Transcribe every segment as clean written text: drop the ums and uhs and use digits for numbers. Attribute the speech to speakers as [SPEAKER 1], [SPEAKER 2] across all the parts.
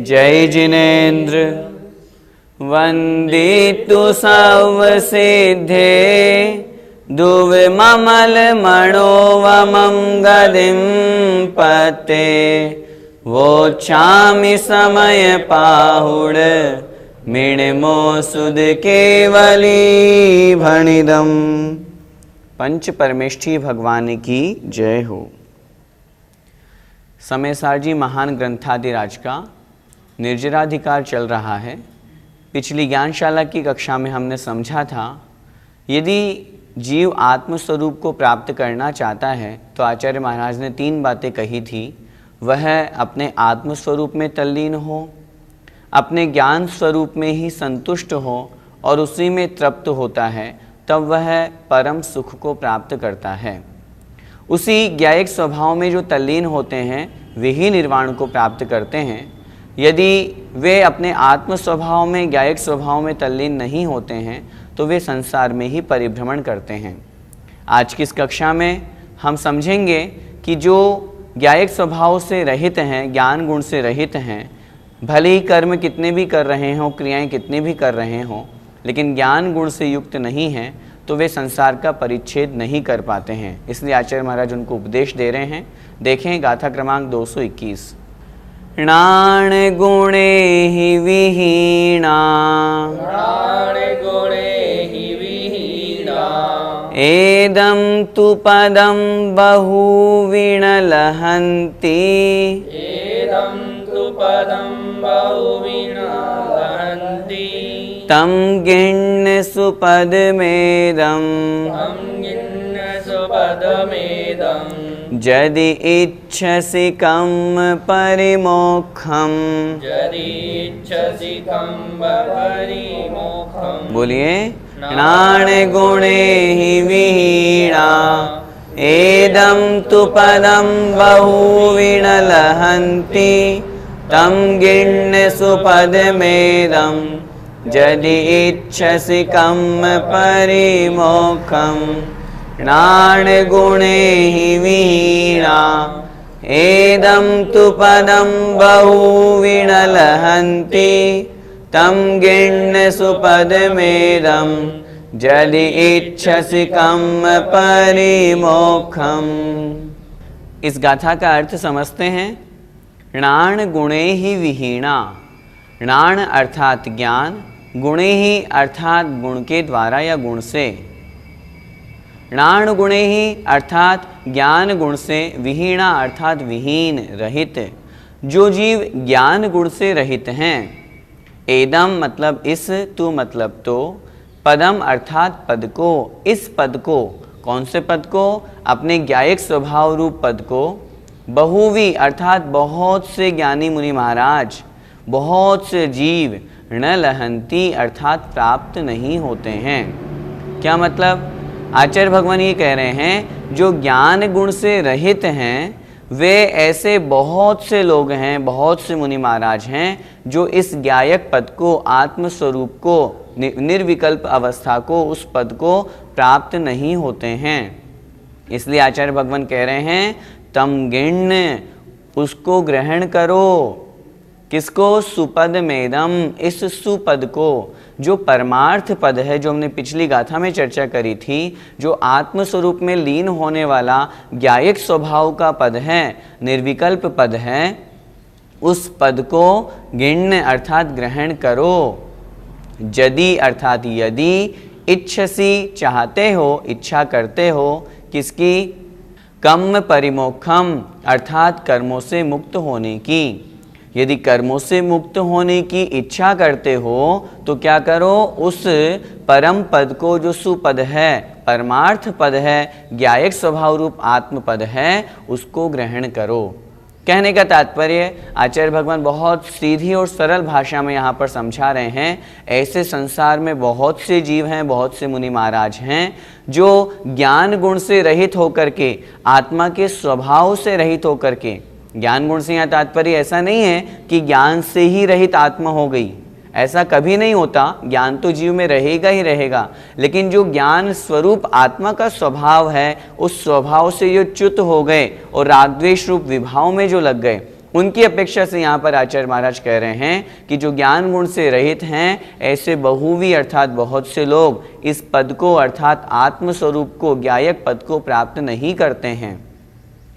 [SPEAKER 1] जय जिनेन्द्र वंदितु सर्वसिद्धे दुर्विमलमणोवमं गदिं पते वोच्छामि समयपाहुड मिणमो सुध केवली भणिदम। पंच परमेष्ठी भगवान की जय हो। समयसार जी महान ग्रंथादिराज का निर्जराधिकार चल रहा है। पिछली ज्ञानशाला की कक्षा में हमने समझा था यदि जीव आत्मस्वरूप को प्राप्त करना चाहता है तो आचार्य महाराज ने 3 बातें कही थी। वह अपने आत्मस्वरूप में तल्लीन हो, अपने ज्ञान स्वरूप में ही संतुष्ट हो और उसी में तृप्त होता है, तब वह परम सुख को प्राप्त करता है। उसी ज्ञायक स्वभाव में जो तल्लीन होते हैं वे ही निर्वाण को प्राप्त करते हैं। यदि वे अपने आत्म स्वभाव में ज्ञायक स्वभाव में तल्लीन नहीं होते हैं तो वे संसार में ही परिभ्रमण करते हैं। आज की इस कक्षा में हम समझेंगे कि जो ज्ञायक स्वभाव से रहित हैं, ज्ञान गुण से रहित हैं, भले ही कर्म कितने भी कर रहे हों, क्रियाएं कितनी भी कर रहे हों, लेकिन ज्ञान गुण से युक्त नहीं हैं तो वे संसार का परिच्छेद नहीं कर पाते हैं। इसलिए आचार्य महाराज उनको उपदेश दे रहे हैं। देखें गाथा क्रमांक 221। णाण गुणे हि विहीणा एदं तु पदं बहुविणलहन्ति तं गिण्ण सुपदमेदं यदि इच्छसि कं परिमोक्षं। बोलिए णाण गुणे हि विहीणा एदं तु पदं बहुविणलहन्ति तं गिण्ण सुपदमेदं यदि इच्छसि कं परिमोक्षं। णाण गुणे हि विहीणा एदं तु पदं बहुविणलहन्ति तं गिण्ण सुपदमेदं यदि इच्छसि कं परिमोक्षं। इस गाथा का अर्थ समझते हैं। णाण गुणे ही विहीणा। णाण अर्थात ज्ञान, गुणे ही अर्थात गुण के द्वारा या गुण से। णाण गुणे ही अर्थात ज्ञान गुण से, विहीणा अर्थात विहीन, रहित। जो जीव ज्ञान गुण से रहित हैं। एदम मतलब इस, तु मतलब तो, पदम अर्थात पद को, इस पद को, कौन से पद को? अपने ज्ञायक स्वभाव रूप पद को। बहुवी अर्थात बहुत से ज्ञानी मुनि महाराज, बहुत से जीव, न लहंती अर्थात प्राप्त नहीं होते हैं। क्या मतलब? आचार्य भगवान ये कह रहे हैं जो ज्ञान गुण से रहित हैं वे ऐसे बहुत से लोग हैं, बहुत से मुनि महाराज हैं जो इस ज्ञायक पद को, आत्मस्वरूप को, निर्विकल्प अवस्था को, उस पद को प्राप्त नहीं होते हैं। इसलिए आचार्य भगवान कह रहे हैं तम गिण्ण, उसको ग्रहण करो। किसको? सुपद मेदम, इस सुपद को, जो परमार्थ पद है, जो हमने पिछली गाथा में चर्चा करी थी, जो आत्मस्वरूप में लीन होने वाला ज्ञायक स्वभाव का पद है, निर्विकल्प पद है, उस पद को गिण्ण अर्थात ग्रहण करो। यदि अर्थात यदि, इच्छसी चाहते हो, इच्छा करते हो, किसकी? कम परिमोक्षम अर्थात कर्मों से मुक्त होने की। यदि कर्मों से मुक्त होने की इच्छा करते हो तो क्या करो? उस परम पद को, जो सुपद है, परमार्थ पद है, ज्ञायक स्वभाव रूप आत्म पद है, उसको ग्रहण करो। कहने का तात्पर्य आचार्य भगवान बहुत सीधी और सरल भाषा में यहाँ पर समझा रहे हैं। ऐसे संसार में बहुत से जीव हैं, बहुत से मुनि महाराज हैं जो ज्ञान गुण से रहित होकर के, आत्मा के स्वभाव से रहित होकर के, ज्ञान गुण से यहाँ तात्पर्य ऐसा नहीं है कि ज्ञान से ही रहित आत्मा हो गई, ऐसा कभी नहीं होता। ज्ञान तो जीव में रहेगा ही रहेगा, लेकिन जो ज्ञान स्वरूप आत्मा का स्वभाव है, उस स्वभाव से जो च्युत हो गए और रागद्वेष रूप विभाव में जो लग गए, उनकी अपेक्षा से यहाँ पर आचार्य महाराज कह रहे हैं कि जो ज्ञान गुण से रहित हैं, ऐसे बहुवी अर्थात बहुत से लोग इस पद को अर्थात आत्मस्वरूप को, ज्ञायक पद को प्राप्त नहीं करते हैं।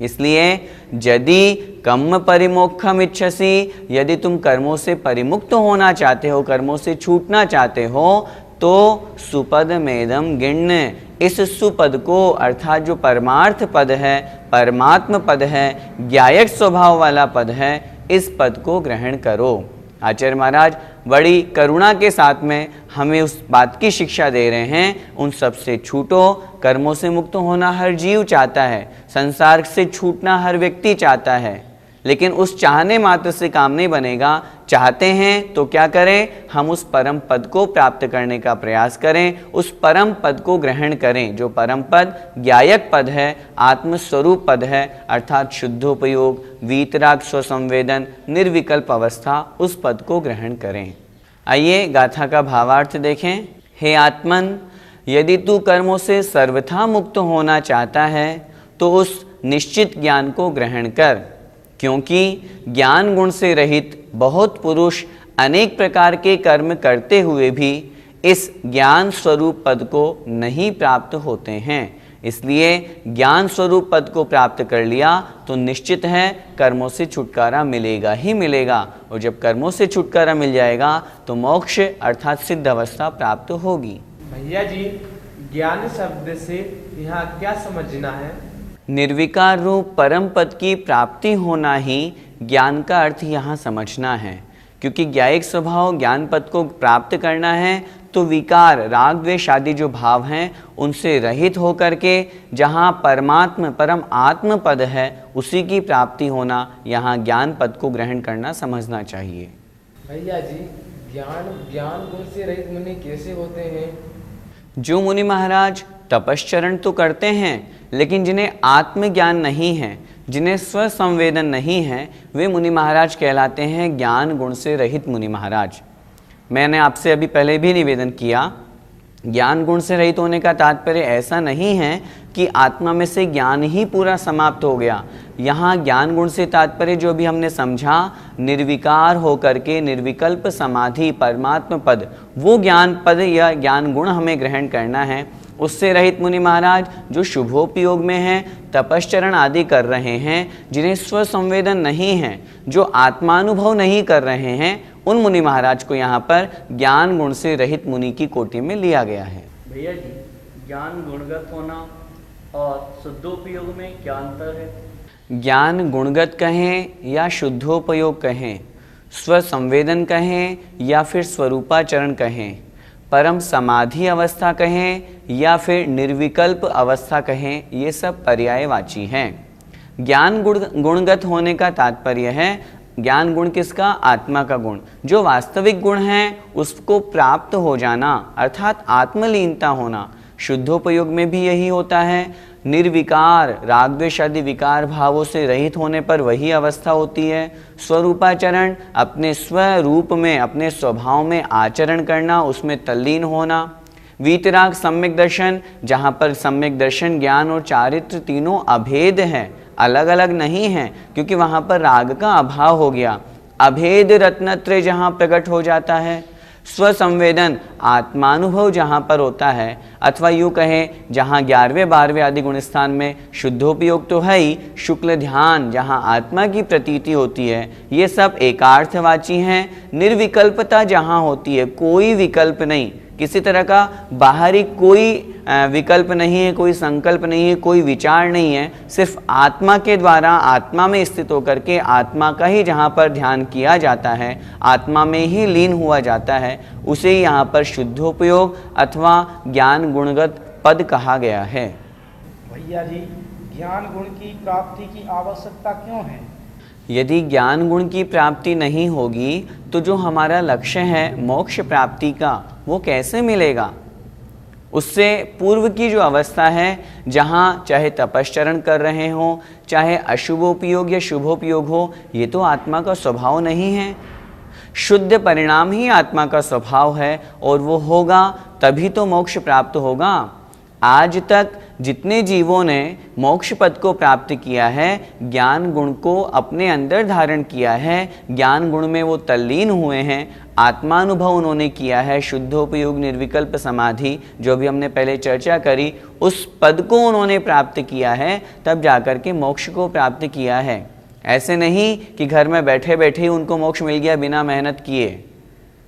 [SPEAKER 1] इसलिए यदि कर्म परिमोक्षम इच्छसि, यदि तुम कर्मों से परिमुक्त होना चाहते हो, कर्मों से छूटना चाहते हो, तो सुपद मेदम गिण्य, इस सुपद को अर्थात जो परमार्थ पद है, परमात्म पद है, ज्ञायक स्वभाव वाला पद है, इस पद को ग्रहण करो। आचार्य महाराज बड़ी करुणा के साथ में हमें उस बात की शिक्षा दे रहे हैं, उन सब से छूटो। कर्मों से मुक्त होना हर जीव चाहता है, संसार से छूटना हर व्यक्ति चाहता है, लेकिन उस चाहने मात्र से काम नहीं बनेगा। चाहते हैं तो क्या करें? हम उस परम पद को प्राप्त करने का प्रयास करें, उस परम पद को ग्रहण करें, जो परम पद ज्ञायक पद है, आत्मस्वरूप पद है, अर्थात शुद्धोपयोग, वीतराग, स्वसंवेदन, निर्विकल्प अवस्था, उस पद को ग्रहण करें। आइए गाथा का भावार्थ देखें। हे आत्मन, यदि तू कर्मों से सर्वथा मुक्त होना चाहता है तो उस निश्चित ज्ञान को ग्रहण कर, क्योंकि ज्ञान गुण से रहित बहुत पुरुष अनेक प्रकार के कर्म करते हुए भी इस ज्ञान स्वरूप पद को नहीं प्राप्त होते हैं। इसलिए ज्ञान स्वरूप पद को प्राप्त कर लिया तो निश्चित है कर्मों से छुटकारा मिलेगा ही मिलेगा, और जब कर्मों से छुटकारा मिल जाएगा तो मोक्ष अर्थात सिद्ध अवस्था प्राप्त होगी।
[SPEAKER 2] भैया जी, ज्ञान शब्द से यहाँ क्या समझना है?
[SPEAKER 1] निर्विकार रूप परम पद की प्राप्ति होना ही ज्ञान का अर्थ यहाँ समझना है, क्योंकि ज्ञायक स्वभाव ज्ञान पद को प्राप्त करना है तो विकार, राग, द्वेष आदि जो भाव हैं उनसे रहित होकर के जहाँ परमात्म परम आत्म पद है उसी की प्राप्ति होना, यहाँ ज्ञान पद को ग्रहण करना समझना चाहिए।
[SPEAKER 2] भैया जी, ज्ञान गुण से रहित मुनि कैसे होते हैं?
[SPEAKER 1] जो मुनि महाराज तपश्चरण तो करते हैं, लेकिन जिन्हें आत्मज्ञान नहीं है, जिन्हें स्वसंवेदन नहीं है, वे मुनि महाराज कहलाते हैं ज्ञान गुण से रहित मुनि महाराज। मैंने आपसे अभी पहले भी निवेदन किया, ज्ञान गुण से रहित होने का तात्पर्य ऐसा नहीं है कि आत्मा में से ज्ञान ही पूरा समाप्त हो गया। यहाँ ज्ञान गुण से तात्पर्य जो भी हमने समझा, निर्विकार होकर के निर्विकल्प समाधि, परमात्म पद, वो ज्ञान पद या ज्ञान गुण हमें ग्रहण करना है। उससे रहित मुनि महाराज जो शुभोपयोग में हैं, तपश्चरण आदि कर रहे हैं, जिन्हें स्वसंवेदन नहीं है, जो आत्मानुभव नहीं कर रहे हैं, उन मुनि महाराज को यहाँ पर ज्ञान गुण से रहित मुनि की कोटि में लिया गया है।
[SPEAKER 3] भैया जी, ज्ञान गुणगत होना और शुद्धोपयोग में क्या अंतर है?
[SPEAKER 1] ज्ञान गुणगत कहें या शुद्धोपयोग कहें, स्वसंवेदन कहें या फिर स्वरूपाचरण कहें, परम समाधि अवस्था कहें या फिर निर्विकल्प अवस्था कहें, ये सब पर्यायवाची हैं। ज्ञान गुणगत होने का तात्पर्य है, ज्ञान गुण किसका? आत्मा का गुण, जो वास्तविक गुण है उसको प्राप्त हो जाना, अर्थात आत्मलीनता होना। शुद्धोपयोग में भी यही होता है। निर्विकार, राग द्वेष आदि विकार भावों से रहित होने पर वही अवस्था होती है। स्वरूपाचरण, अपने स्वरूप में, अपने स्वभाव में आचरण करना, उसमें तल्लीन होना। वीतराग, सम्यक दर्शन, जहाँ पर सम्यक दर्शन, ज्ञान और चारित्र तीनों अभेद हैं, अलग अलग नहीं हैं, क्योंकि वहाँ पर राग का अभाव हो गया। अभेद रत्नत्रय जहाँ प्रकट हो जाता है। स्वसंवेदन, आत्मानुभव जहाँ पर होता है, अथवा यूँ कहें जहाँ 11वें 12वें आदि गुण स्थान में शुद्धोपयोग तो है ही, शुक्ल ध्यान जहाँ आत्मा की प्रतीति होती है, ये सब एकार्थवाची हैं। निर्विकल्पता जहाँ होती है, कोई विकल्प नहीं, किसी तरह का बाहरी कोई विकल्प नहीं है, कोई संकल्प नहीं है, कोई विचार नहीं है, सिर्फ आत्मा के द्वारा, आत्मा में स्थित होकर के आत्मा का ही जहाँ पर ध्यान किया जाता है, आत्मा में ही लीन हुआ जाता है, उसे ही यहाँ पर शुद्धोपयोग अथवा ज्ञान गुणगत पद कहा गया है।
[SPEAKER 4] भैया जी, ज्ञान गुण की प्राप्ति की आवश्यकता क्यों है?
[SPEAKER 1] यदि ज्ञान गुण की प्राप्ति नहीं होगी तो जो हमारा लक्ष्य है मोक्ष प्राप्ति का, वो कैसे मिलेगा? उससे पूर्व की जो अवस्था है, जहाँ चाहे तपश्चरण कर रहे हों, चाहे अशुभोपयोग या शुभोपयोग हो, ये तो आत्मा का स्वभाव नहीं है। शुद्ध परिणाम ही आत्मा का स्वभाव है, और वो होगा तभी तो मोक्ष प्राप्त होगा। आज तक जितने जीवों ने मोक्ष पद को प्राप्त किया है, ज्ञान गुण को अपने अंदर धारण किया है, ज्ञान गुण में वो तल्लीन हुए हैं, आत्मानुभव उन्होंने किया है, शुद्धोपयोग निर्विकल्प समाधि जो भी हमने पहले चर्चा करी, उस पद को उन्होंने प्राप्त किया है, तब जाकर के मोक्ष को प्राप्त किया है। ऐसे नहीं कि घर में बैठे बैठे ही उनको मोक्ष मिल गया बिना मेहनत किए।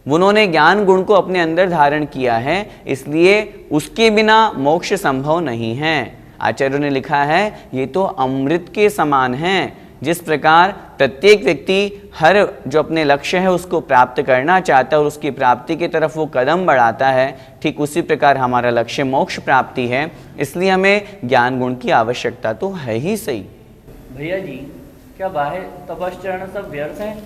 [SPEAKER 1] उन्होंने ज्ञान गुण को अपने अंदर धारण किया है, इसलिए उसके बिना मोक्ष संभव नहीं है। आचार्यों ने लिखा है ये तो अमृत के समान हैं। जिस प्रकार प्रत्येक व्यक्ति हर जो अपने लक्ष्य है उसको प्राप्त करना चाहता है और उसकी प्राप्ति की तरफ वो कदम बढ़ाता है, ठीक उसी प्रकार हमारा लक्ष्य मोक्ष प्राप्ति है, इसलिए हमें ज्ञान गुण की आवश्यकता तो है ही सही।
[SPEAKER 3] भैया जी, क्या बाह्य तपश्चरण सब व्यर्थ हैं?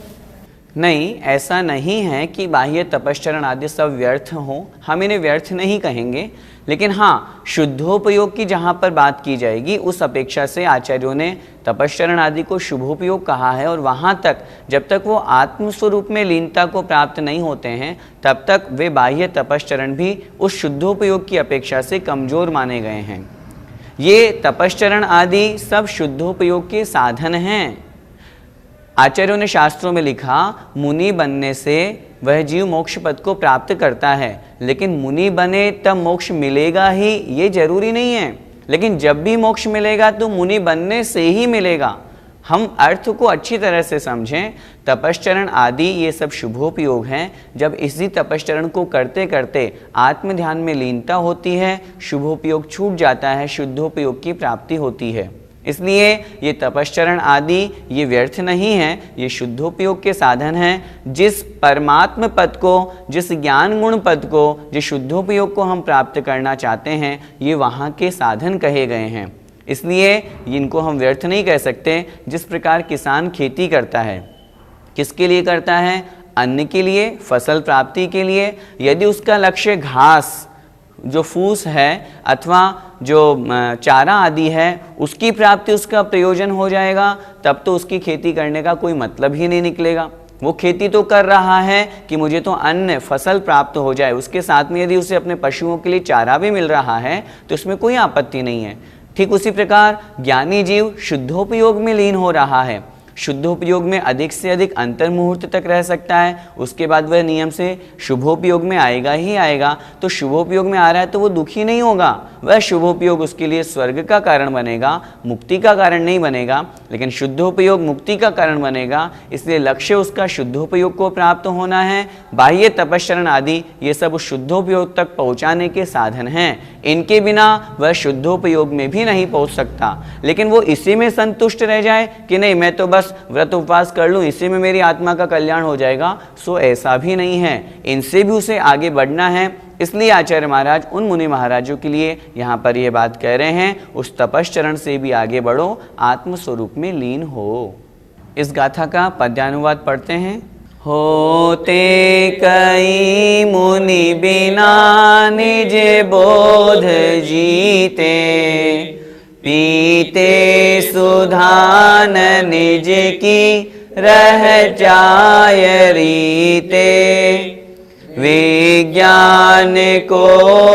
[SPEAKER 1] नहीं, ऐसा नहीं है कि बाह्य तपश्चरण आदि सब व्यर्थ हों, हम इन्हें व्यर्थ नहीं कहेंगे, लेकिन हाँ, शुद्धोपयोग की जहाँ पर बात की जाएगी उस अपेक्षा से आचार्यों ने तपश्चरण आदि को शुभोपयोग कहा है, और वहाँ तक जब तक वो आत्मस्वरूप में लीनता को प्राप्त नहीं होते हैं तब तक वे बाह्य तपश्चरण भी उस शुद्धोपयोग की अपेक्षा से कमज़ोर माने गए हैं। ये तपश्चरण आदि सब शुद्धोपयोग के साधन हैं। आचार्यों ने शास्त्रों में लिखा, मुनि बनने से वह जीव मोक्ष पद को प्राप्त करता है, लेकिन मुनि बने तब मोक्ष मिलेगा ही ये जरूरी नहीं है, लेकिन जब भी मोक्ष मिलेगा तो मुनि बनने से ही मिलेगा। हम अर्थ को अच्छी तरह से समझें। तपश्चरण आदि ये सब शुभोपयोग हैं। जब इसी तपश्चरण को करते करते आत्म ध्यान में लीनता होती है, शुभोपयोग छूट जाता है, शुद्धोपयोग की प्राप्ति होती है। इसलिए ये तपश्चरण आदि ये व्यर्थ नहीं है, ये शुद्धोपयोग के साधन हैं। जिस परमात्म पद को, जिस ज्ञान गुण पद को, जिस शुद्धोपयोग को हम प्राप्त करना चाहते हैं, ये वहाँ के साधन कहे गए हैं। इसलिए इनको हम व्यर्थ नहीं कह सकते। जिस प्रकार किसान खेती करता है, किसके लिए करता है? अन्न के लिए, फसल प्राप्ति के लिए। यदि उसका लक्ष्य घास जो फूस है अथवा जो चारा आदि है उसकी प्राप्ति, उसका प्रयोजन हो जाएगा, तब तो उसकी खेती करने का कोई मतलब ही नहीं निकलेगा। वो खेती तो कर रहा है कि मुझे तो अन्न फसल प्राप्त हो जाए, उसके साथ में यदि उसे अपने पशुओं के लिए चारा भी मिल रहा है तो इसमें कोई आपत्ति नहीं है। ठीक उसी प्रकार ज्ञानी जीव शुद्धोपयोग में लीन हो रहा है, शुद्धोपयोग में अधिक से अधिक अंतर मुहूर्त तक रह सकता है, उसके बाद वह नियम से शुभोपयोग में आएगा ही आएगा। तो शुभोपयोग में आ रहा है तो वो दुखी नहीं होगा, वह शुभोपयोग उसके लिए स्वर्ग का कारण बनेगा, मुक्ति का कारण नहीं बनेगा, लेकिन शुद्धोपयोग मुक्ति का कारण बनेगा। इसलिए लक्ष्य उसका शुद्धोपयोग को प्राप्त होना है। बाह्य तपश्चरण आदि ये सब उस शुद्धोपयोग तक पहुँचाने के साधन हैं। इनके बिना वह शुद्धोपयोग में भी नहीं पहुँच सकता। लेकिन वो इसी में संतुष्ट रह जाए कि नहीं, मैं तो बस व्रत उपवास कर लूं, इसी में मेरी आत्मा का कल्याण हो जाएगा, सो ऐसा भी नहीं है। इनसे भी उसे आगे बढ़ना है। इसलिए आचार्य महाराज उन मुनि महाराजों के लिए यहाँ पर यह बात कह रहे हैं, उस तपश्चरण से भी आगे बढ़ो, आत्मस्वरूप में लीन हो। इस गाथा का पद्यानुवाद पढ़ते हैं। होते कई मुनि बिना निज बोध जीते, पीते सुधान निज की रह जाय रीते, विज्ञान को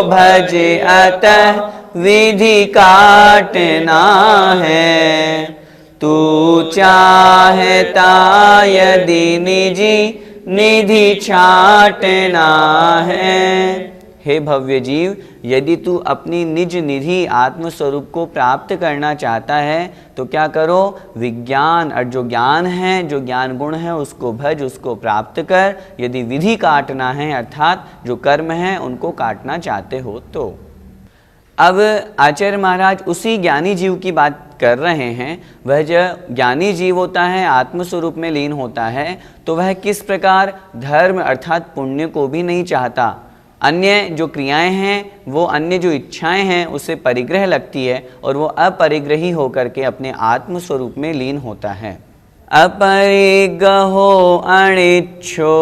[SPEAKER 1] भज अतः विधि काटना है, तू चाहता यदि निजी निधि छाटना है। हे भव्य जीव, यदि तू अपनी निज निधि आत्मस्वरूप को प्राप्त करना चाहता है तो क्या करो? विज्ञान और जो ज्ञान है, जो ज्ञान गुण है, उसको भज, उसको प्राप्त कर। यदि विधि काटना है अर्थात जो कर्म है उनको काटना चाहते हो तो। अब आचार्य महाराज उसी ज्ञानी जीव की बात कर रहे हैं। वह जो ज्ञानी जीव होता है, आत्मस्वरूप में लीन होता है, तो वह किस प्रकार धर्म अर्थात पुण्य को भी नहीं चाहता। अन्य जो क्रियाएं हैं, वो अन्य जो इच्छाएं हैं उससे परिग्रह लगती है और वो अपरिग्रही होकर के अपने आत्मस्वरूप में लीन होता है। अपरिग्रहो अनिच्छो,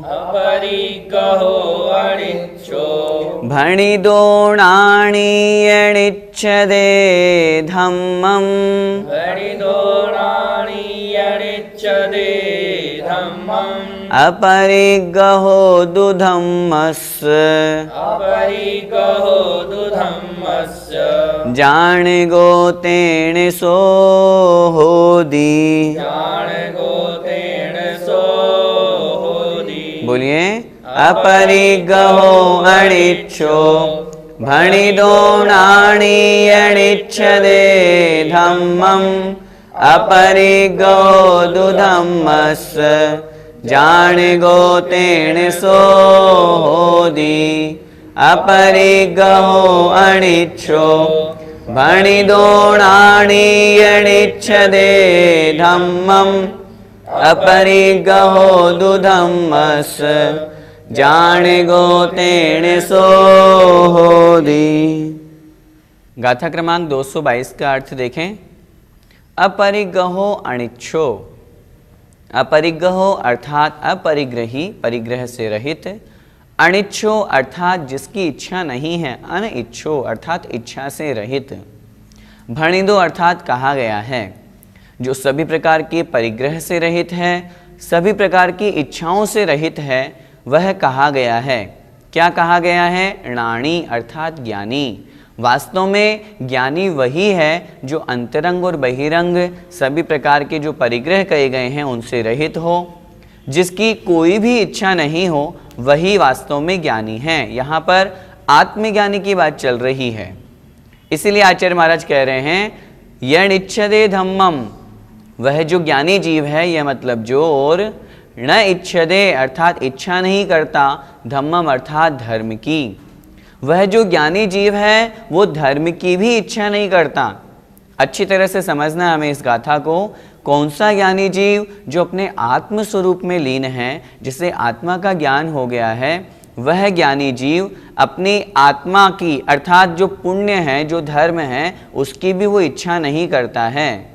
[SPEAKER 2] अपरिग्रहो अनिच्छो,
[SPEAKER 1] भणि दोणाणि अनिच्छदे धम्मम्,
[SPEAKER 2] भणि दोणाणि अनिच्छदे धम्मम्,
[SPEAKER 1] अपरिग्रहो दुधम्मस्य
[SPEAKER 2] अपरिग्रहो दुधम्मस्य
[SPEAKER 1] जान गोतेन सो होदी।
[SPEAKER 2] जान गोतेन सो होदी।
[SPEAKER 1] बोलिए अपरिग्रहो अनिच्छो भणिदोणानि अनिच्छदे धम्मम् अपरिग्रहो दुधम्मस्य जान गोतेन सो होदी। अपरिग्रहो अनिच्छो भणिदोणानि अनिच्छदे धम्मम् अपरिग्रहो दुधम्मस्य जान गोतेन सो होदी। गाथा क्रमांक 222 का अर्थ देखें। अपरिग्रहो अनिच्छो, अपरिग्रहो अर्थात अपरिग्रही, परिग्रह से रहित। अनिच्छो अर्थात जिसकी इच्छा नहीं है, अनिच्छो अर्थात इच्छा से रहित। भणिदो अर्थात कहा गया है जो सभी प्रकार के परिग्रह से रहित है, सभी प्रकार की इच्छाओं से रहित है, वह कहा गया है। क्या कहा गया है? णाणी अर्थात ज्ञानी। वास्तव में ज्ञानी वही है जो अंतरंग और बहिरंग सभी प्रकार के जो परिग्रह कहे गए हैं उनसे रहित हो, जिसकी कोई भी इच्छा नहीं हो, वही वास्तव में ज्ञानी है। यहाँ पर आत्मज्ञानी की बात चल रही है। इसीलिए आचार्य महाराज कह रहे हैं यनिच्छदे धम्मम, वह जो ज्ञानी जीव है, यह मतलब जो, और न इच्छदे अर्थात इच्छा नहीं करता, धम्मम अर्थात धर्म की। वह जो ज्ञानी जीव है वो धर्म की भी इच्छा नहीं करता। अच्छी तरह से समझना हमें इस गाथा को। कौन सा ज्ञानी जीव? जो अपने आत्म स्वरूप में लीन है, जिसे आत्मा का ज्ञान हो गया है, वह ज्ञानी जीव अपनी आत्मा की अर्थात जो पुण्य है, जो धर्म है, उसकी भी वो इच्छा नहीं करता है।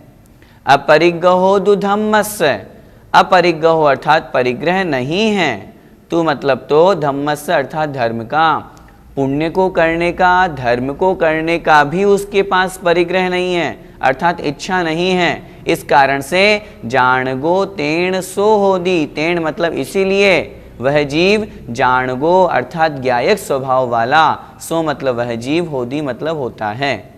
[SPEAKER 1] अपरिग्रहो दुधम्मस्य, अपरिग्रहो अर्थात परिग्रह नहीं है, तो मतलब तो धम्मस्य अर्थात धर्म का, पुण्य को करने का, धर्म को करने का भी उसके पास परिग्रह नहीं है, अर्थात इच्छा नहीं है। इस कारण से जाणगो तेण सो होदी, तेण मतलब इसीलिए वह जीव जाणगो अर्थात ज्ञायक स्वभाव वाला, सो मतलब वह जीव, होदी मतलब होता है।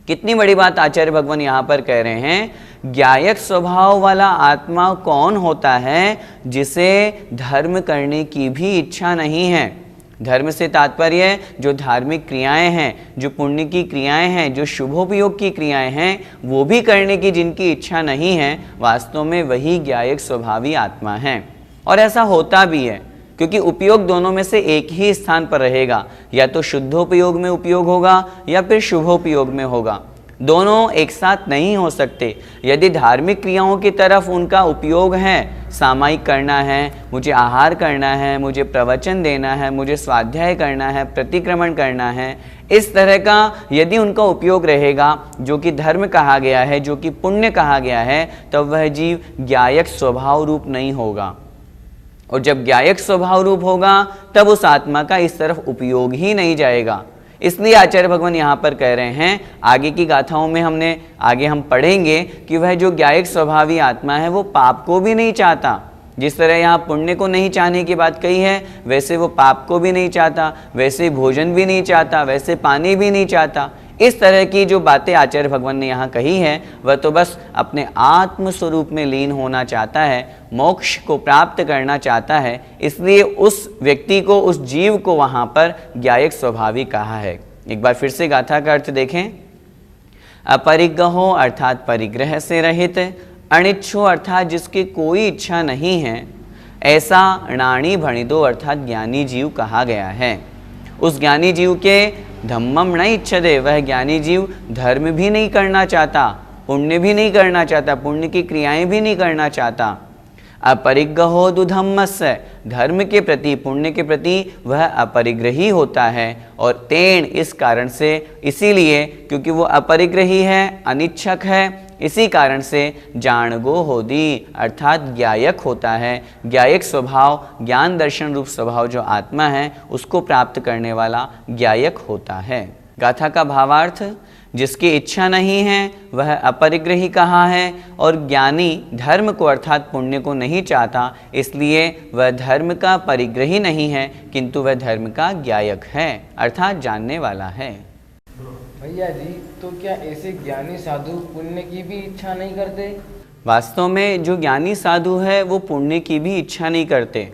[SPEAKER 1] कितनी बड़ी बात आचार्य भगवान यहाँ पर कह रहे हैं। ज्ञायक स्वभाव वाला आत्मा कौन होता है? जिसे धर्म करने की भी इच्छा नहीं है। धर्म से तात्पर्य जो धार्मिक क्रियाएं हैं, जो पुण्य की क्रियाएं हैं, जो शुभोपयोग की क्रियाएं हैं, वो भी करने की जिनकी इच्छा नहीं है, वास्तव में वही ज्ञायक स्वभावी आत्मा है। और ऐसा होता भी है, क्योंकि उपयोग दोनों में से एक ही स्थान पर रहेगा, या तो शुद्धोपयोग में उपयोग होगा या फिर शुभोपयोग में होगा। दोनों एक साथ नहीं हो सकते। यदि धार्मिक क्रियाओं की तरफ उनका उपयोग है, सामायिक करना है, मुझे आहार करना है, मुझे प्रवचन देना है, मुझे स्वाध्याय करना है, प्रतिक्रमण करना है, इस तरह का यदि उनका उपयोग रहेगा, जो कि धर्म कहा गया है, जो कि पुण्य कहा गया है, तब वह जीव ज्ञायक स्वभाव रूप नहीं होगा। और जब ज्ञायक स्वभाव रूप होगा, तब उस आत्मा का इस तरफ उपयोग ही नहीं जाएगा। इसलिए आचार्य भगवान यहाँ पर कह रहे हैं, आगे की गाथाओं में आगे हम पढ़ेंगे कि वह जो ज्ञायक स्वभावी आत्मा है वो पाप को भी नहीं चाहता। जिस तरह यहाँ पुण्य को नहीं चाहने की बात कही है, वैसे वो पाप को भी नहीं चाहता, वैसे भोजन भी नहीं चाहता, वैसे पानी भी नहीं चाहता। इस तरह की जो बातें आचार्य भगवान ने यहाँ कही है, वह तो बस अपने आत्म स्वरूप में लीन होना चाहता है, मोक्ष को प्राप्त करना चाहता है। इसलिए उस व्यक्ति को, उस जीव को वहाँ पर ज्ञायक स्वभावी कहा है। एक बार फिर से गाथा का अर्थ देखें। अपरिग्रहो अर्थात परिग्रह से रहित, अनिच्छो अर्थात जिसकी कोई इच्छा नहीं है, ऐसा णाणी भणिदो अर्थात ज्ञानी जीव कहा गया है। उस ज्ञानी जीव के धम्मम न इच्छदे, वह ज्ञानी जीव धर्म भी नहीं करना चाहता, पुण्य भी नहीं करना चाहता, पुण्य की क्रियाएं भी नहीं करना चाहता। अपरिग्रहो दुधम्मस्य, धर्म के प्रति, पुण्य के प्रति वह अपरिग्रही होता है। और तेण इस कारण से, इसीलिए क्योंकि वो अपरिग्रही है, अनिच्छक है, इसी कारण से जाणगो होदी अर्थात ज्ञायक होता है। ज्ञायक स्वभाव, ज्ञान दर्शन रूप स्वभाव जो आत्मा है, उसको प्राप्त करने वाला ज्ञायक होता है। गाथा का भावार्थ, जिसकी इच्छा नहीं है वह अपरिग्रही कहा है, और ज्ञानी धर्म को अर्थात पुण्य को नहीं चाहता, इसलिए वह धर्म का परिग्रही नहीं है किंतु वह धर्म का ज्ञायक है अर्थात जानने वाला है।
[SPEAKER 2] भैया जी, तो क्या ऐसे ज्ञानी साधु पुण्य की भी इच्छा नहीं करते?
[SPEAKER 1] वास्तव में जो ज्ञानी साधु है वो पुण्य की भी इच्छा नहीं करते,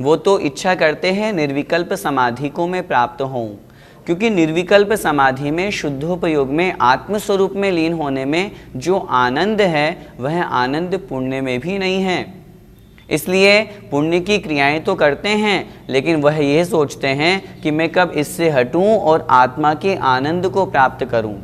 [SPEAKER 1] वो तो इच्छा करते हैं निर्विकल्प समाधि को मैं प्राप्त होऊं, क्योंकि निर्विकल्प समाधि में शुद्धोपयोग में आत्मस्वरूप में लीन होने में जो आनंद है वह आनंद पुण्य में भी नहीं है। इसलिए पुण्य की क्रियाएं तो करते हैं, लेकिन वह यह सोचते हैं कि मैं कब इससे हटूं और आत्मा के आनंद को प्राप्त करूं।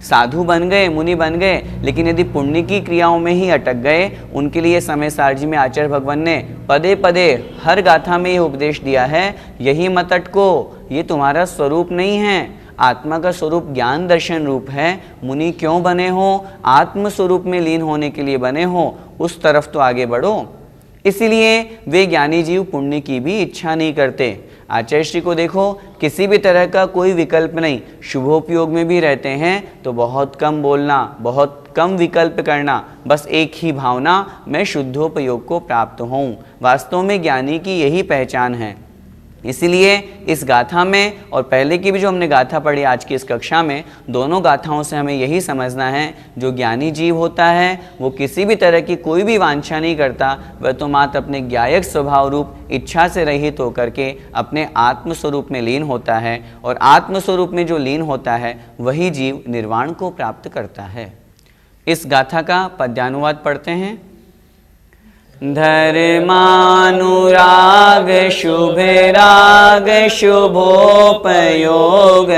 [SPEAKER 1] साधु बन गए, मुनि बन गए, लेकिन यदि पुण्य की क्रियाओं में ही अटक गए, उनके लिए समय सारजी में आचार्य भगवान ने पदे पदे हर गाथा में यह उपदेश दिया है, यही मत अटको, ये तुम्हारा स्वरूप नहीं है। आत्मा का स्वरूप ज्ञान दर्शन रूप है। मुनि क्यों बने हो? आत्म स्वरूप में लीन होने के लिए बने हो, उस तरफ तो आगे बढ़ो। इसलिए वे ज्ञानी जीव पुण्य की भी इच्छा नहीं करते। आचार्य श्री को देखो, किसी भी तरह का कोई विकल्प नहीं, शुभोपयोग में भी रहते हैं तो बहुत कम बोलना, बहुत कम विकल्प करना, बस एक ही भावना, मैं शुद्धोपयोग को प्राप्त होऊं। वास्तव में ज्ञानी की यही पहचान है। इसीलिए इस गाथा में और पहले की भी जो हमने गाथा पढ़ी आज की इस कक्षा में, दोनों गाथाओं से हमें यही समझना है, जो ज्ञानी जीव होता है वो किसी भी तरह की कोई भी वांछा नहीं करता, वह तो मात्र अपने ज्ञायक स्वभाव रूप इच्छा से रहित होकर के अपने आत्मस्वरूप में लीन होता है, और आत्मस्वरूप में जो लीन होता है वही जीव निर्वाण को प्राप्त करता है। इस गाथा का पद्यानुवाद पढ़ते हैं। धर्मानुराग शुभ राग शुभोपयोग,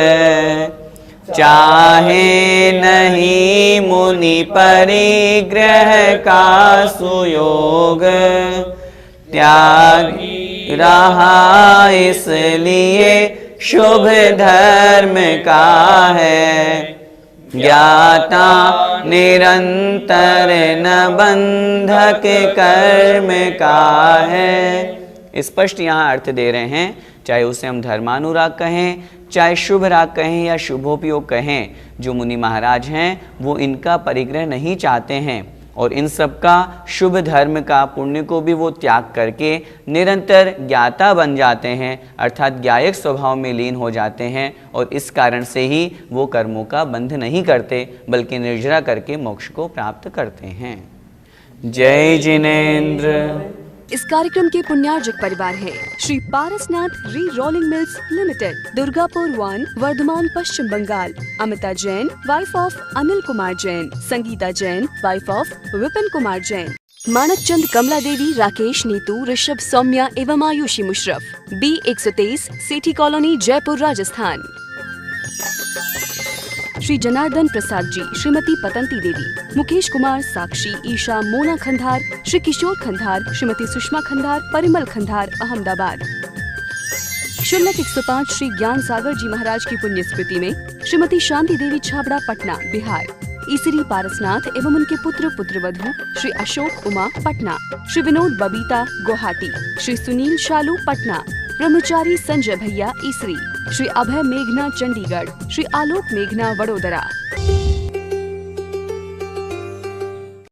[SPEAKER 1] चाहे नहीं मुनि परिग्रह का सुयोग। त्याग रहा इसलिए शुभ धर्म का है, ज्ञाता निरंतर न बंधक कर्म का है। स्पष्ट यहाँ अर्थ दे रहे हैं, चाहे उसे हम धर्मानुराग कहें, चाहे शुभ राग कहें या शुभोपयोग कहें, जो मुनि महाराज हैं वो इनका परिग्रह नहीं चाहते हैं, और इन सब का शुभ धर्म का पुण्य को भी वो त्याग करके निरंतर ज्ञाता बन जाते हैं, अर्थात ज्ञायक स्वभाव में लीन हो जाते हैं, और इस कारण से ही वो कर्मों का बंध नहीं करते बल्कि निर्जरा करके मोक्ष को प्राप्त करते हैं। जय जिनेन्द्र।
[SPEAKER 5] इस कार्यक्रम के पुण्यार्जक परिवार है Shri Parasnath re rolling mills limited, Durgapur 1, Bardhaman, Paschim Bengal. Amita Jain, wife of Anil Kumar Jain. Sangeeta Jain, wife of Vipin Kumar Jain. Manak Chand, Kamla Devi, Rakesh, Neetu, Rishabh, Saumya एवं आयुषी मुशरफ। B123, Sethi colony, Jaipur, Rajasthan. श्री जनार्दन प्रसाद जी, श्रीमती पतंती देवी, मुकेश कुमार, साक्षी, ईशा, मोना खंधार, श्री किशोर खंधार, श्रीमती सुषमा खंधार, परिमल खंधार, अहमदाबाद। शुल्लक 105 श्री ज्ञान सागर जी महाराज की पुण्य स्मृति में श्रीमती शांति देवी छाबड़ा, पटना, बिहार। ईसरी पारसनाथ एवं उनके पुत्र पुत्रवधू श्री अशोक उमा, पटना। श्री विनोद बबीता, गुवाहाटी। श्री सुनील शालू, पटना। ब्रह्मचारी संजय भैया, ईसरी। श्री अभय मेघना, चंडीगढ़। श्री आलोक मेघना, वडोदरा।